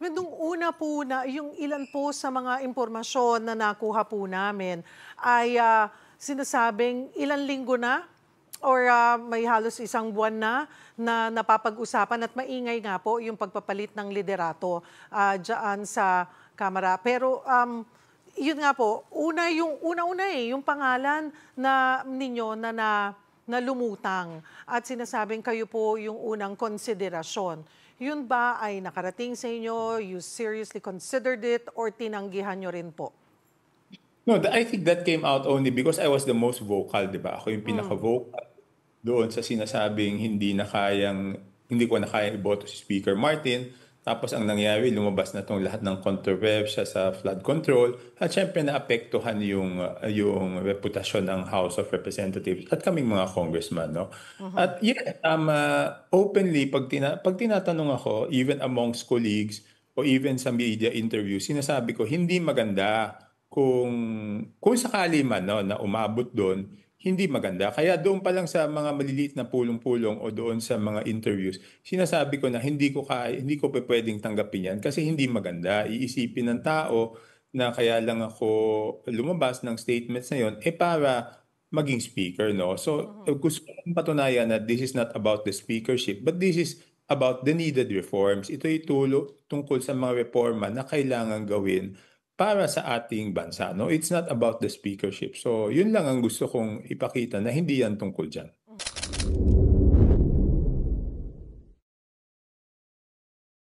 Nung una po na yung ilan po sa mga impormasyon na nakuha po namin ay, sinasabing ilang linggo na or, may halos isang buwan na napapag-usapan at maingay nga po yung pagpapalit ng liderato, diyaan sa Kamara. Pero, yun nga po, yung una-una, yung pangalan na ninyo na lumutang at sinasabing kayo po yung unang konsiderasyon. Yun ba ay nakarating sa inyo, you seriously considered it or tinanggihan niyo rin po? No, I think that came out only because I was the most vocal, 'di ba? Ako yung Hmm, pinaka-vocal doon sa sinasabing hindi ko na kayang iboto si Speaker Martin. Tapos ang nangyari, lumabas na tong lahat ng kontrobersya sa flood control at syempre naapektuhan yung reputasyon ng House of Representatives at kaming mga congressman, no? mhm. At yeah, openly, pag tinatanong ako, even amongst colleagues o even sa media interview, sinasabi ko, hindi maganda kung sakali man, no, na umabot doon, hindi maganda. Kaya doon pa lang sa mga maliliit na pulong-pulong o doon sa mga interviews, sinasabi ko na hindi ko pa pwedeng tanggapin yan kasi hindi maganda. Iisipin ng tao na kaya lang ako lumabas ng statements na yon para maging speaker, no? So, gusto kong patunayan na this is not about the speakership, but this is about the needed reforms. Ito'y tungkol sa mga reforma na kailangan gawin para sa ating bansa, no? It's not about the speakership. So, yun lang ang gusto kong ipakita na hindi yan tungkol diyan.